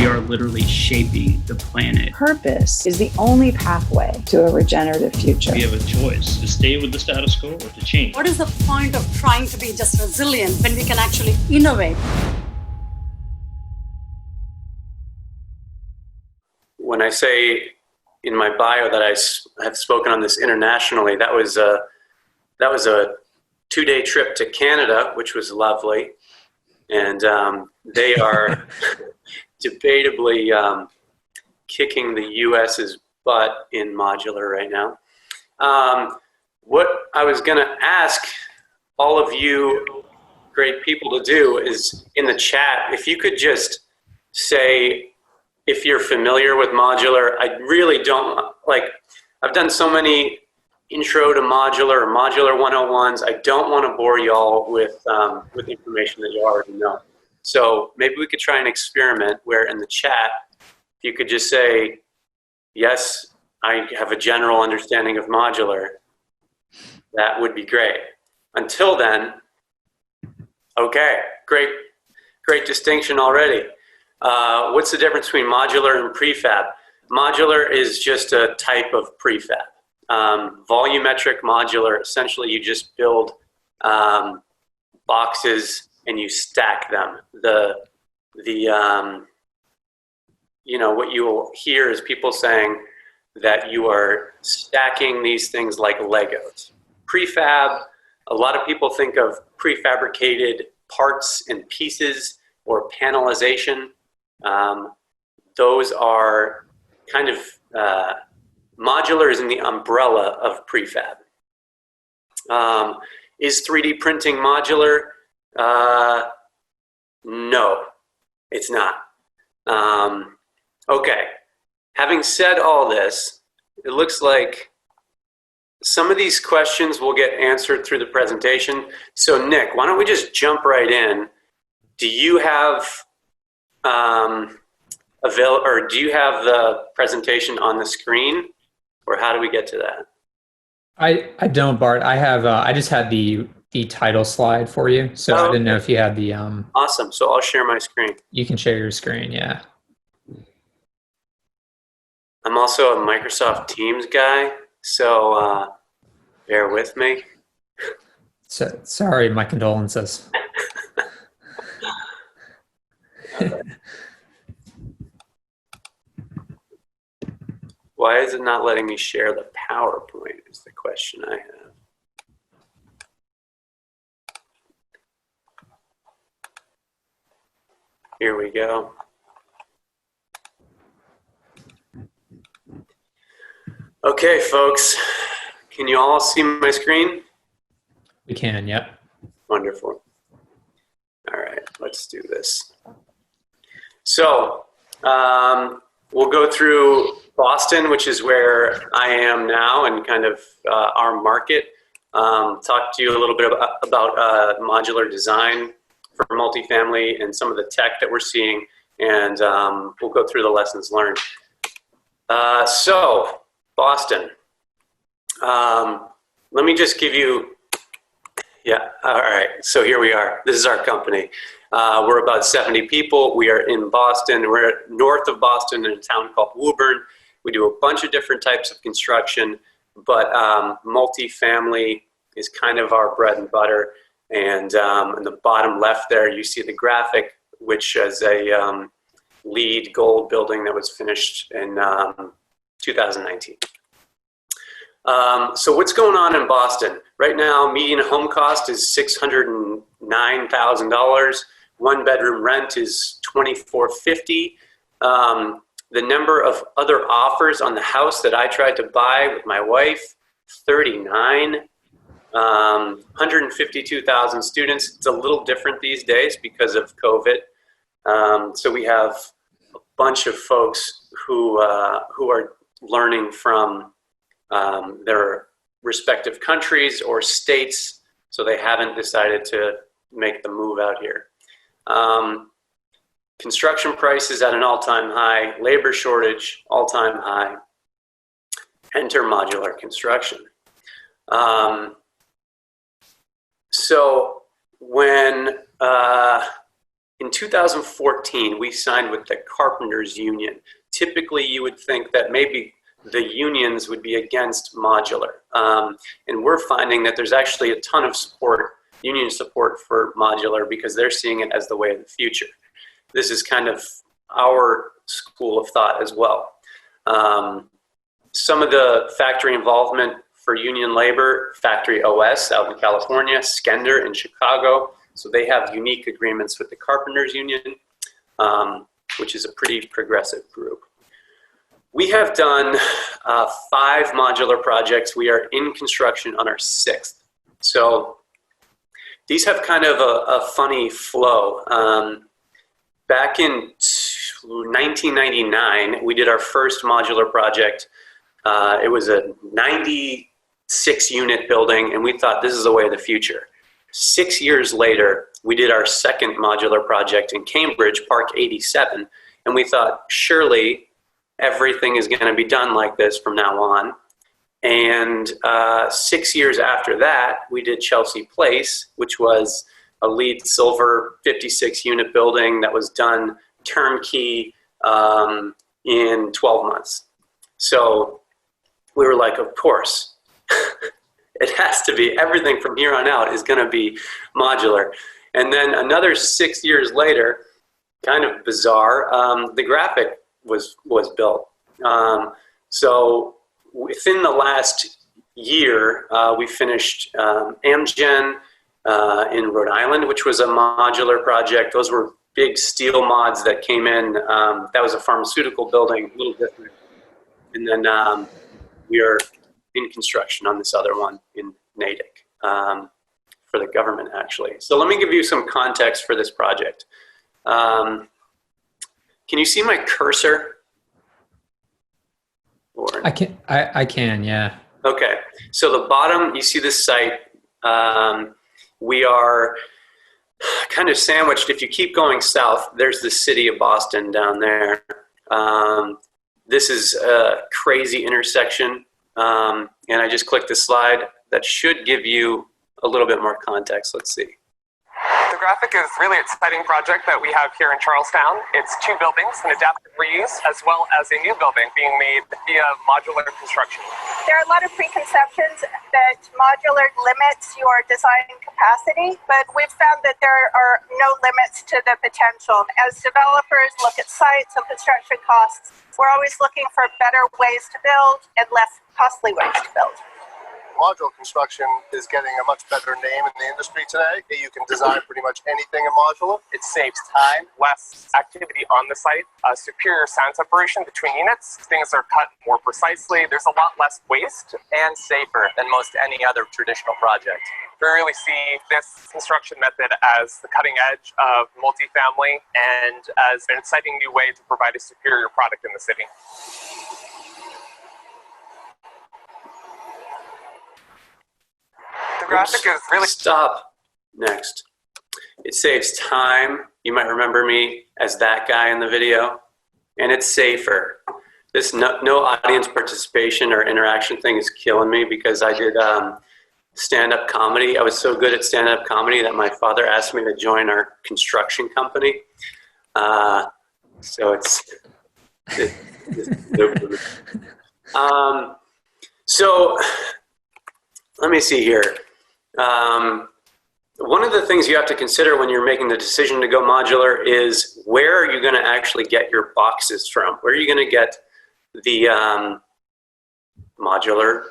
are literally shaping the planet. Purpose is the only pathway to a regenerative future. We have a choice to stay with the status quo or to change. What is the point of trying to be just resilient when we can actually innovate? When I say in my bio that I have spoken on this internationally, that was a 2-day trip to Canada, which was lovely. And they are debatably kicking the US's butt in modular right now. What I was going to ask all of you great people to do is in the chat, if you could just say if you're familiar with modular. I really don't, I've done so many intro to modular or modular 101s. I don't want to bore y'all with information that you already know. So maybe we could try an experiment where in the chat, if you could just say, yes, I have a general understanding of modular, that would be great. Until then, okay, great distinction already. What's the difference between modular and prefab? Modular is just a type of prefab. Volumetric modular, essentially you just build boxes and you stack them. What you will hear is people saying that you are stacking these things like Legos. Prefab, a lot of people think of prefabricated parts and pieces or panelization. Those are kind of modular is in the umbrella of prefab. Is 3D printing modular? No, it's not. Okay, having said all this, it looks like some of these questions will get answered through the presentation. So Nick, why don't we just jump right in? Do you have do you have the presentation on the screen, or how do we get to that? I don't, Bart. I have I just had the title slide for you, so I didn't know if you had the Awesome. So I'll share my screen. You can share your screen, yeah. I'm also a Microsoft Teams guy, so bear with me. So sorry, my condolences. Why is it not letting me share the PowerPoint is the question I have. Here we go. Okay, folks, can you all see my screen? We can, yep. Wonderful. All right, let's do this. So we'll go through Boston, which is where I am now, and kind of our market. Talk to you a little bit about modular design for multifamily and some of the tech that we're seeing, and we'll go through the lessons learned. So Boston. Let me just give you, all right, so here we are. This is our company. We're about 70 people. We are in Boston. We're north of Boston in a town called Woburn. We do a bunch of different types of construction, but multifamily is kind of our bread and butter. And in the bottom left there, you see the graphic, which is a LEED gold building that was finished in 2019. So what's going on in Boston? Right now, median home cost is $609,000. One bedroom rent is $2,450. The number of other offers on the house that I tried to buy with my wife, 39. 152,000 students. It's a little different these days because of COVID. So we have a bunch of folks who are learning from their respective countries or states, so they haven't decided to make the move out here. Construction prices at an all-time high, labor shortage, all-time high. Enter modular construction. So when in 2014, we signed with the Carpenters Union. Typically, you would think that maybe the unions would be against modular. And we're finding that there's actually a ton of support, union support for modular, because they're seeing it as the way of the future. This is kind of our school of thought as well. Some of the factory involvement for union labor, Factory OS out in California, Skender in Chicago. So they have unique agreements with the Carpenters Union, which is a pretty progressive group. We have done 5 modular projects. We are in construction on our 6th. So these have kind of a funny flow. Back in 1999, we did our first modular project. It was a 96-unit building, and we thought this is the way of the future. 6 years later, we did our second modular project in Cambridge, Park 87, and we thought, surely everything is going to be done like this from now on. And 6 years after that, we did Chelsea Place, which was a LEED Silver 56-unit building that was done turnkey in 12 months. So we were like, of course, it has to be. Everything from here on out is going to be modular. And then another 6 years later, kind of bizarre, the graphic was built. So within the last year, we finished Amgen in Rhode Island, which was a modular project. Those were big steel mods that came in. That was a pharmaceutical building, a little different. And then we are in construction on this other one in Natick for the government, actually. So let me give you some context for this project. Can you see my cursor? Or... I can, yeah. Okay, so the bottom, you see this site. We are kind of sandwiched. If you keep going south, there's the city of Boston down there. This is a crazy intersection, and I just clicked the slide that should give you a little bit more context. Let's see. The graphic is a really exciting project that we have here in Charlestown. It's 2 buildings, an adaptive reuse, as well as a new building being made via modular construction. There are a lot of preconceptions that modular limits your design capacity, but we've found that there are no limits to the potential. As developers look at sites and construction costs, we're always looking for better ways to build and less costly ways to build. Modular construction is getting a much better name in the industry today. You can design pretty much anything in modular. It saves time, less activity on the site, superior sound separation between units. Things are cut more precisely. There's a lot less waste. And safer than most any other traditional project. We really see this construction method as the cutting edge of multifamily and as an exciting new way to provide a superior product in the city. The graphic is really... Stop. Next. It saves time. You might remember me as that guy in the video. And it's safer. This no audience participation or interaction thing is killing me because I did stand-up comedy. I was so good at stand-up comedy that my father asked me to join our construction company. So it's so let me see here. One of the things you have to consider when you're making the decision to go modular is where are you going to actually get your boxes from? Where are you going to get the modular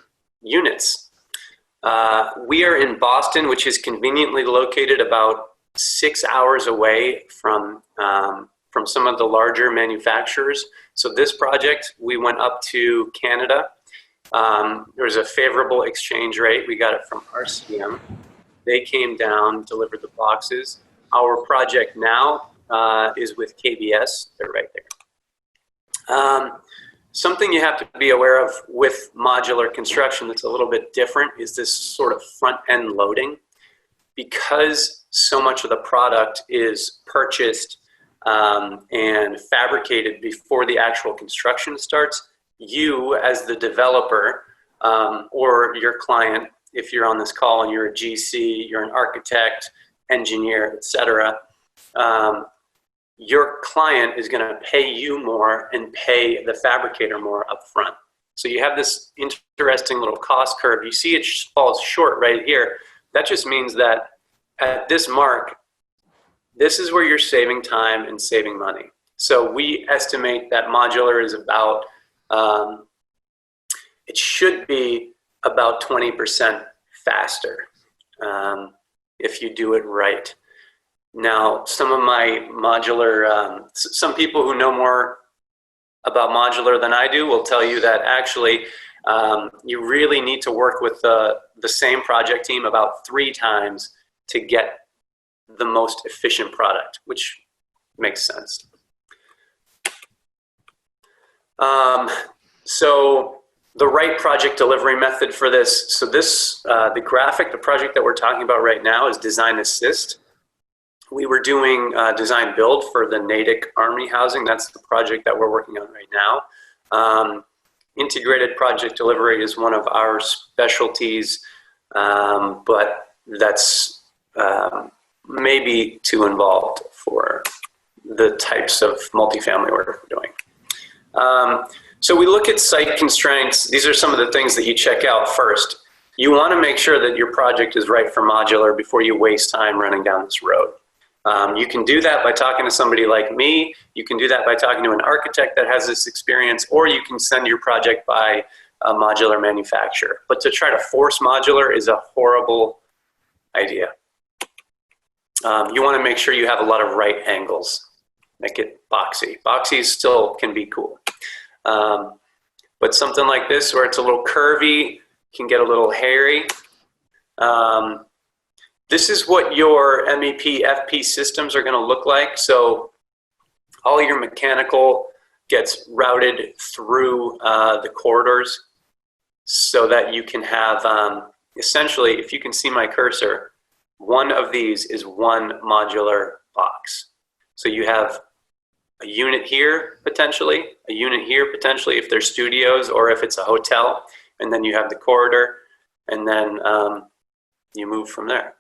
units? We are in Boston, which is conveniently located about 6 hours away from some of the larger manufacturers. So this project, we went up to Canada. There was a favorable exchange rate. We got it from RCM. They came down, delivered the boxes. Our project now is with KBS. They're right there. Something you have to be aware of with modular construction that's a little bit different is this sort of front-end loading. Because so much of the product is purchased and fabricated before the actual construction starts, you as the developer or your client, if you're on this call and you're a GC, you're an architect, engineer, etc., your client is going to pay you more and pay the fabricator more up front. So you have this interesting little cost curve. You see it falls short right here. That just means that at this mark, this is where you're saving time and saving money. So we estimate that modular is about, it should be about 20% faster if you do it right. Now, some of my modular, some people who know more about modular than I do will tell you that actually you really need to work with the same project team about 3 times to get the most efficient product, which makes sense. So the right project delivery method for this. So this, the project that we're talking about right now is design assist. We were doing design build for the Natick Army housing. That's the project that we're working on right now. Integrated project delivery is one of our specialties, but that's maybe too involved for the types of multifamily work we're doing. So we look at site constraints. These are some of the things that you check out first. You want to make sure that your project is right for modular before you waste time running down this road. You can do that by talking to somebody like me. You can do that by talking to an architect that has this experience, or you can send your project by a modular manufacturer. But to try to force modular is a horrible idea. You want to make sure you have a lot of right angles. Make it boxy. Boxy still can be cool. But something like this where it's a little curvy, can get a little hairy. This is what your MEP, FP systems are going to look like. So all your mechanical gets routed through the corridors so that you can have, essentially, if you can see my cursor, one of these is one modular box. So you have a unit here, potentially, a unit here, potentially, if they're studios or if it's a hotel, and then you have the corridor, and then you move from there.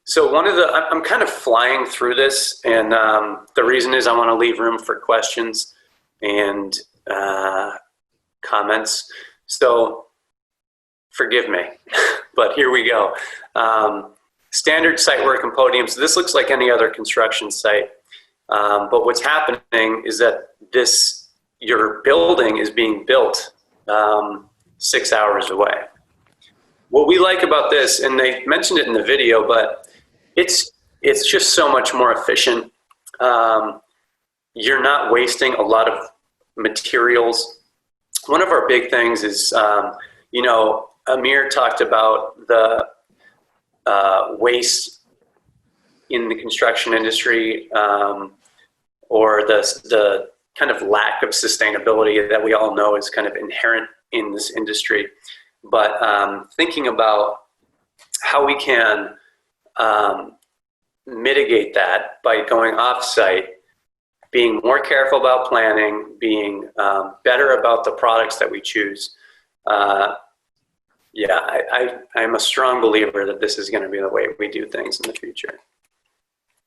So I'm kind of flying through this, and the reason is I want to leave room for questions and comments. So forgive me, but here we go. Standard site work and podiums. So this looks like any other construction site, but what's happening is that your building is being built 6 hours away. What we like about this, and they mentioned it in the video, but it's just so much more efficient. You're not wasting a lot of materials. One of our big things is, you know, Amir talked about the waste in the construction industry, or the kind of lack of sustainability that we all know is kind of inherent in this industry. But thinking about how we can mitigate that by going off-site, being more careful about planning, being better about the products that we choose. Yeah, I'm a strong believer that this is going to be the way we do things in the future.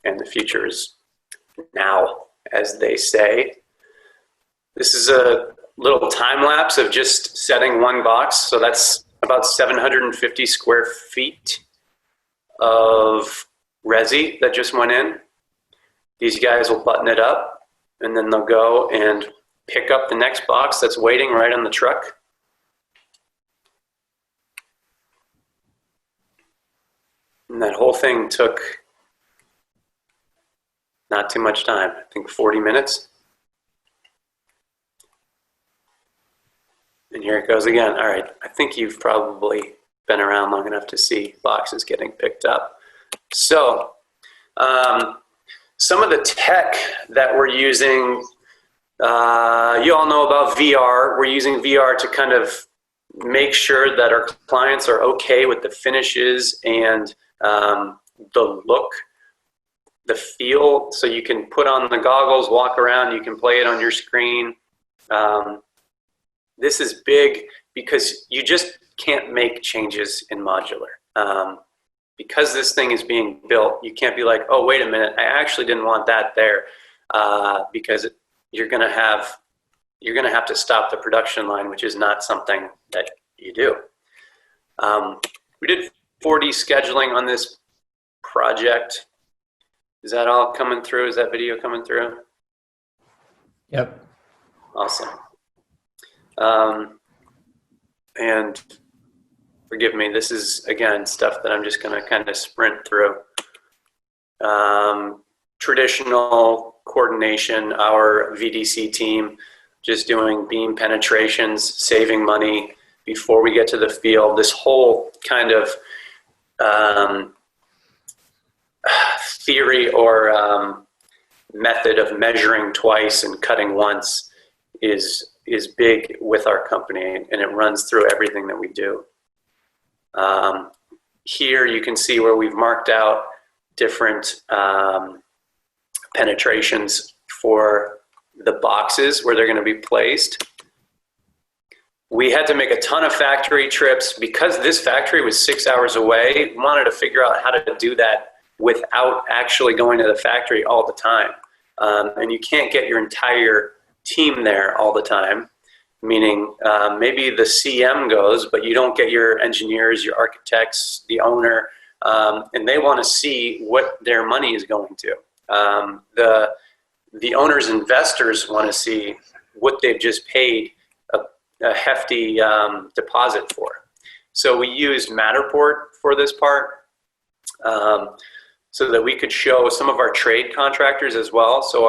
And the future is now, as they say. This is a little time lapse of just setting one box. So that's about 750 square feet of resi that just went in. These guys will button it up, and then they'll go and pick up the next box that's waiting right on the truck. And that whole thing took not too much time, I think 40 minutes. And here it goes again. All right, I think you've probably been around long enough to see boxes getting picked up. So some of the tech that we're using, you all know about VR. We're using VR to kind of make sure that our clients are okay with the finishes and the look, the feel. So you can put on the goggles, walk around, you can play it on your screen. This is big because you just can't make changes in modular because this thing is being built, you can't be like, oh, wait a minute, I actually didn't want that there, because you're going to have to stop the production line, which is not something that you do. We did 4D scheduling on this project. Is that all coming through? Is that video coming through? Yep. Awesome. And forgive me, this is, again, stuff that I'm just going to kind of sprint through. Traditional coordination, our VDC team just doing beam penetrations, saving money before we get to the field. This whole kind of theory or method of measuring twice and cutting once is big with our company, and it runs through everything that we do. Here you can see where we've marked out different penetrations for the boxes where they're going to be placed. We had to make a ton of factory trips because this factory was 6 hours away. We wanted to figure out how to do that without actually going to the factory all the time. And you can't get your entire team there all the time, meaning maybe the CM goes, but you don't get your engineers, your architects, the owner, and they want to see what their money is going to. The owner's investors want to see what they've just paid a hefty deposit for. So we used Matterport for this part, so that we could show some of our trade contractors as well. So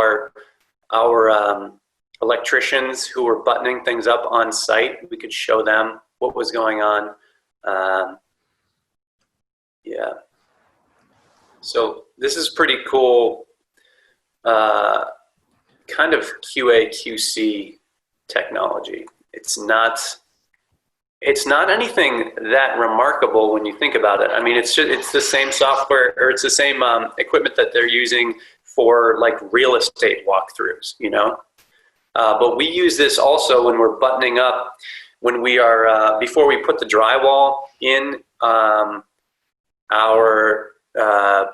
our electricians who were buttoning things up on site, we could show them what was going on. Yeah. So this is pretty cool, kind of QA QC technology. It's not anything that remarkable when you think about it. I mean, it's the same software, or it's the same equipment that they're using for like real estate walkthroughs, you know? But we use this also when we're buttoning up, when we are, before we put the drywall in our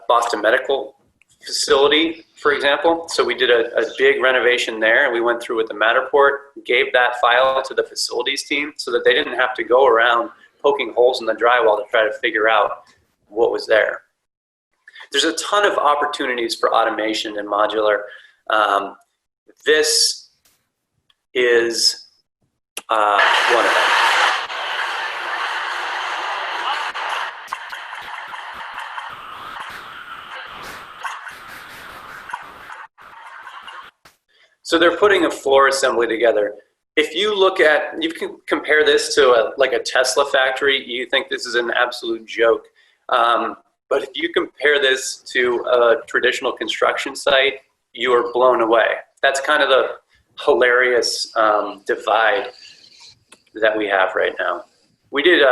Boston Medical facility, for example. So we did a big renovation there, and we went through with the Matterport, gave that file to the facilities team so that they didn't have to go around poking holes in the drywall to try to figure out what was there. There's a ton of opportunities for automation in modular. This is one of them. So they're putting a floor assembly together. If you look at, you can compare this to like a Tesla factory, you think this is an absolute joke. But if you compare this to a traditional construction site, you are blown away. That's kind of the hilarious divide that we have right now. We did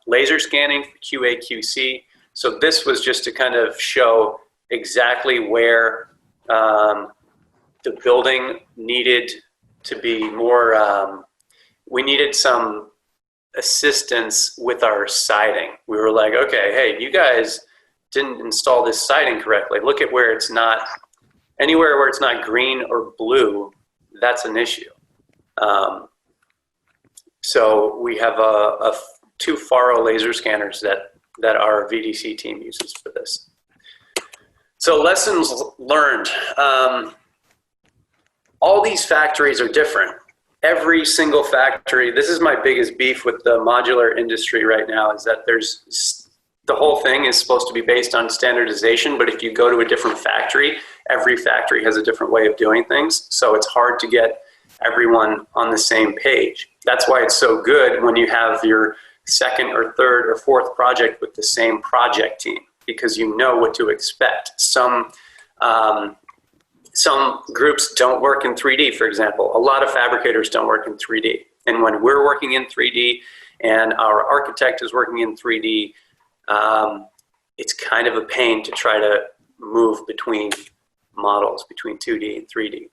laser scanning for QA QC. So this was just to kind of show exactly where the building needed to be more, we needed some assistance with our siding. We were like, okay, hey, you guys didn't install this siding correctly. Look at where it's not, anywhere where it's not green or blue, that's an issue. So we have two Faro laser scanners that our VDC team uses for this. So lessons learned. All these factories are different. Every single factory, this is my biggest beef with the modular industry right now, is that the whole thing is supposed to be based on standardization, but if you go to a different factory, every factory has a different way of doing things. So it's hard to get everyone on the same page. That's why it's so good when you have your second or third or fourth project with the same project team, because you know what to expect. Some groups don't work in 3D, for example. A lot of fabricators don't work in 3D. And when we're working in 3D and our architect is working in 3D, it's kind of a pain to try to move between models, between 2D and 3D.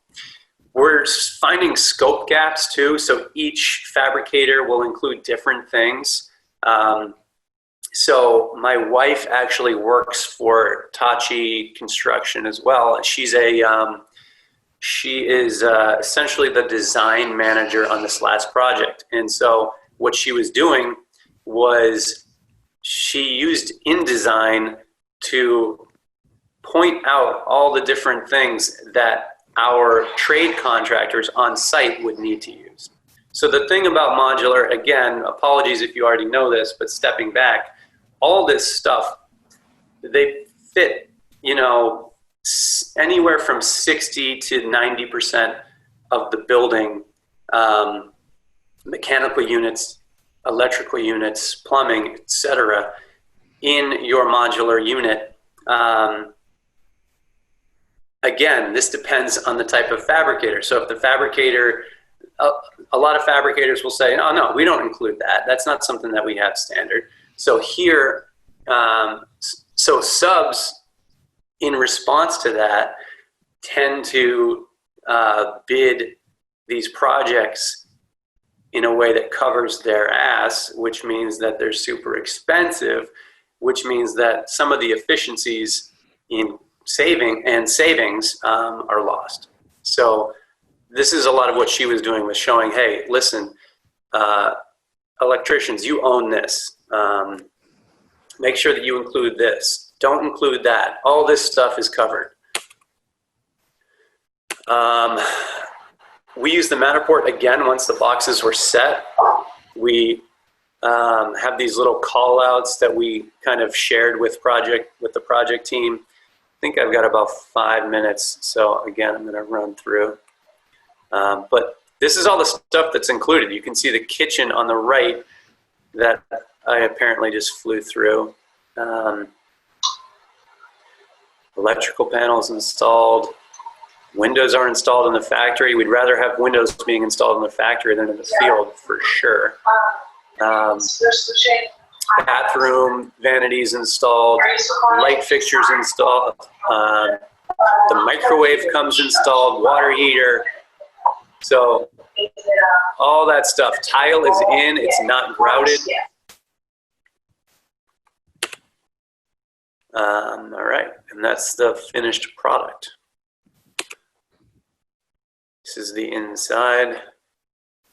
We're finding scope gaps too, so each fabricator will include different things. So my wife actually works for Tocci Construction as well. She is essentially the design manager on this last project. And so what she was doing was she used InDesign to point out all the different things that our trade contractors on site would need to use. So the thing about modular, again, apologies if you already know this, but stepping back, all this stuff, they fit, anywhere from 60 to 90% of the building, mechanical units, electrical units, plumbing, etc., in your modular unit. Again, this depends on the type of fabricator. So if the fabricator, a lot of fabricators will say, oh no, we don't include that. That's not something that we have standard. So here, so subs, in response to that, tend to bid these projects in a way that covers their ass, which means that they're super expensive, which means that some of the efficiencies in savings are lost. So this is a lot of what she was doing, was showing, hey, listen, electricians, you own this. Make sure that you include this. Don't include that. All this stuff is covered. We use the Matterport again once the boxes were set. We have these little call outs that we kind of shared with the project team. I think I've got about 5 minutes. So again, I'm going to run through. But this is all the stuff that's included. You can see the kitchen on the right that I apparently just flew through. Electrical panels installed. Windows are installed in the factory. We'd rather have windows being installed in the factory than in the field, for sure. Bathroom vanities installed. Light fixtures installed. The microwave comes installed. Water heater. So all that stuff. Tile is in. It's not grouted. All right, and that's the finished product. This is the inside.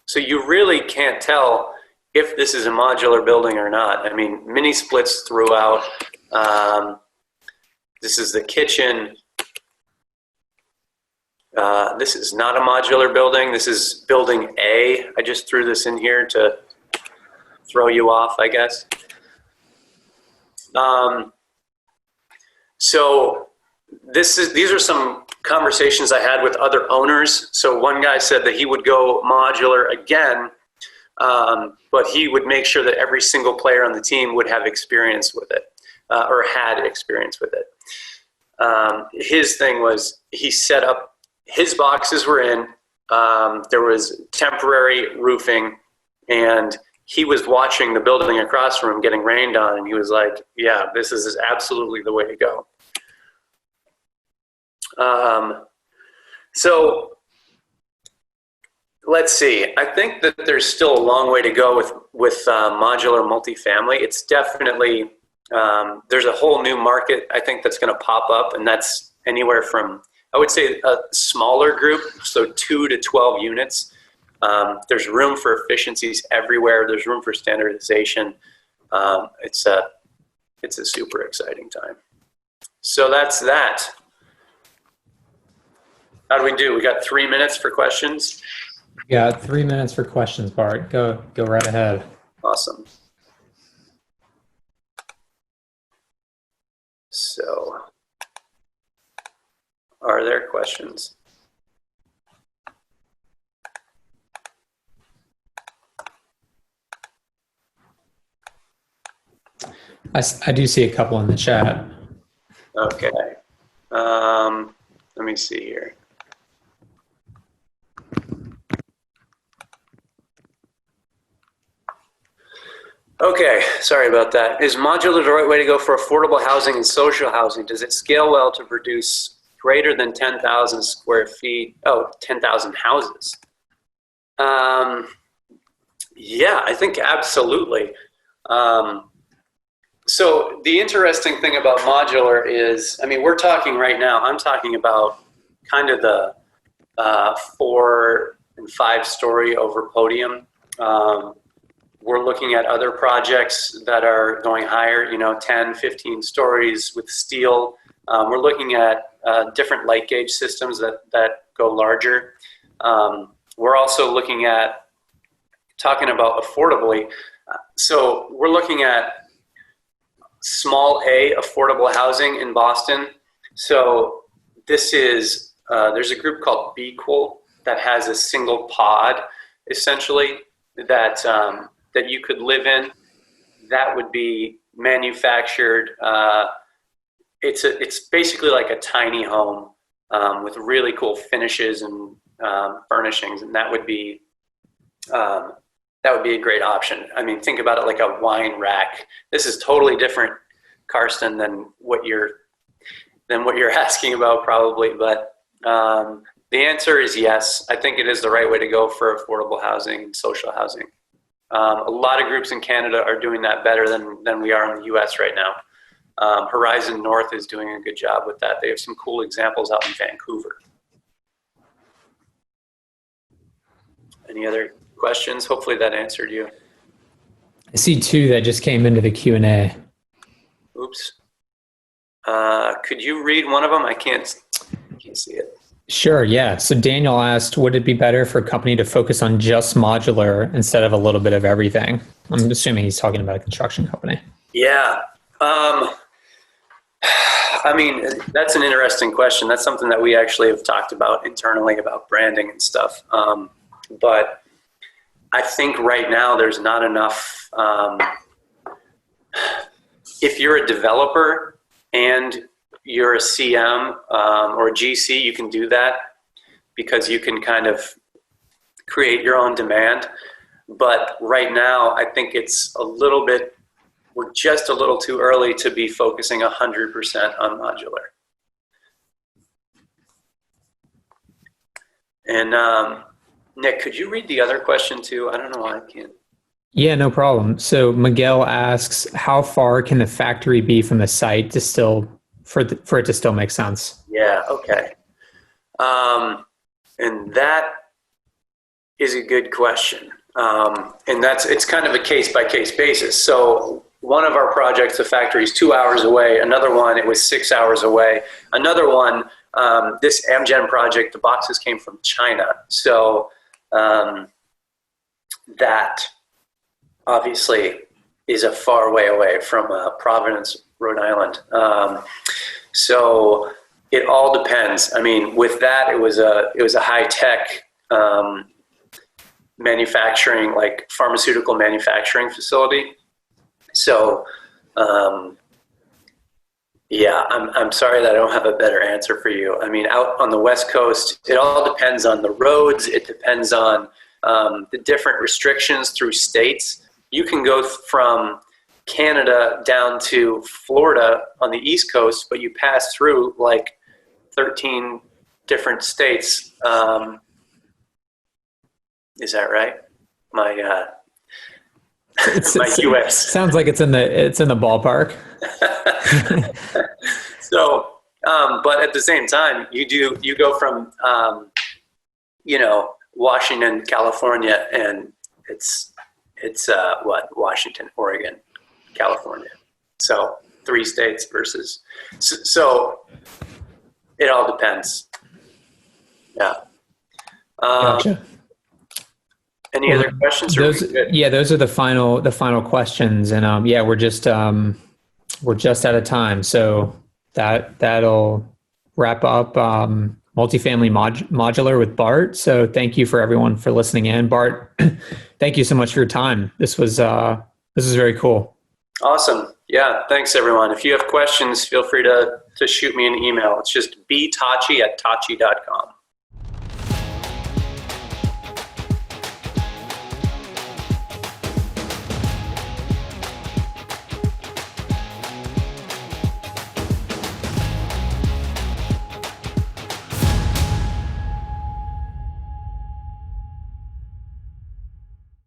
So you really can't tell if this is a modular building or not. I mean, mini splits throughout. This is the kitchen. This is not a modular building. This is building A. I just threw this in here to throw you off, I guess. So these are some conversations I had with other owners. So one guy said that he would go modular again, but he would make sure that every single player on the team would have experience with it, or had experience with it. His thing was, he set up, his boxes were in, there was temporary roofing, and he was watching the building across from him getting rained on, and he was like, yeah, this is absolutely the way to go. So let's see. I think that there's still a long way to go with modular multifamily. It's definitely, there's a whole new market, I think, that's going to pop up, and that's anywhere from, I would say, a smaller group, so 2 to 12 units. There's room for efficiencies everywhere. There's room for standardization. It's a super exciting time. So that's that. How do we do? We got 3 minutes for questions. Yeah, 3 minutes for questions, Bart. Go right ahead. Awesome. So, are there questions? I do see a couple in the chat. Okay. Let me see here. Okay, sorry about that. Is modular the right way to go for affordable housing and social housing? Does it scale well to produce greater than 10,000 square feet? Oh, 10,000 houses. Yeah, I think absolutely. So the interesting thing about modular is, I mean, we're talking right now, I'm talking about kind of the 4 and 5 story over podium. We're looking at other projects that are going higher, 10, 15 stories with steel. We're looking at different light gauge systems that go larger. We're also looking at talking about affordably. So we're looking at small A affordable housing in Boston. So this is, there's a group called Bequal that has a single pod, essentially, that you could live in. That would be manufactured. It's basically like a tiny home with really cool finishes and furnishings, and that would be a great option. I mean, think about it like a wine rack. This is totally different, Karsten, than what you're asking about probably, but the answer is yes. I think it is the right way to go for affordable housing and social housing. A lot of groups in Canada are doing that better than we are in the US right now. Horizon North is doing a good job with that. They have some cool examples out in Vancouver. Any other questions? Hopefully that answered you. I see 2 that just came into the Q&A. Oops. Could you read one of them? I can't see it. Sure, yeah. So Daniel asked, would it be better for a company to focus on just modular instead of a little bit of everything? I'm assuming he's talking about a construction company. Yeah. I mean, that's an interesting question. That's something that we actually have talked about internally about branding and stuff. But I think right now there's not enough. If you're a developer and you're a CM or a GC, you can do that because you can kind of create your own demand. But right now, I think it's we're just a little too early to be focusing 100% on modular. And Nick, could you read the other question too? I don't know why I can't. Yeah, no problem. So Miguel asks, how far can the factory be from the site to for it to still make sense? Yeah, okay. And that is a good question. And it's kind of a case-by-case basis. So one of our projects, the factory is 2 hours away. Another one, it was 6 hours away. Another one, this Amgen project, the boxes came from China. So that obviously is a far way away from Providence, Rhode Island. So it all depends. I mean, with that, it was a high-tech manufacturing, like pharmaceutical manufacturing facility. So, yeah, I'm sorry that I don't have a better answer for you. I mean, out on the West Coast, it all depends on the roads. It depends on the different restrictions through states. You can go from Canada down to Florida on the East Coast, but you pass through like 13 different states. Is that right? My US. Sounds like it's in the ballpark. So, but at the same time, you go from Washington, California, and it's Washington, Oregon, California. So 3 states versus. So it all depends. Yeah. Gotcha. Any other questions? Those are the final questions, and we're just out of time. So that'll wrap up multifamily modular with Bart. So thank you for everyone for listening in. Bart, thank you so much for your time. This was very cool. Awesome. Yeah. Thanks everyone. If you have questions, feel free to shoot me an email. It's just btocci@tocci.com.